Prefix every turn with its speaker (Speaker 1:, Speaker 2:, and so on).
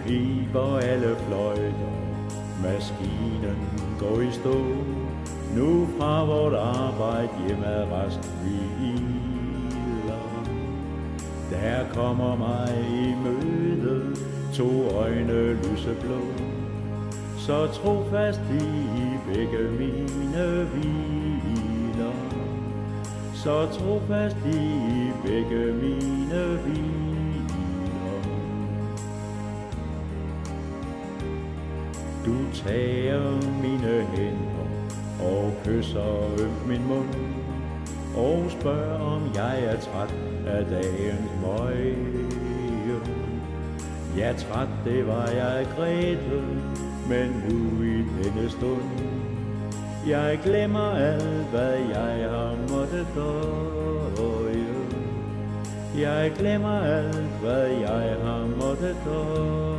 Speaker 1: piber alle fløjter, maskinen går i stå. Nu fra vort arbejde hjem ad rask hviler. Der kommer mig i møde 2 øjne lyseblå, så trofast i begge mine hviler. Så trofast i begge mine hviler. Du tager mine hænder og kysser ømt min mund, og spørger om jeg er træt af dagens møje. Ja, træt det var jeg, Grete, men nu i denne stund jeg glemmer alt hvad jeg har måttet døje. Jeg glemmer alt hvad jeg har måttet døje.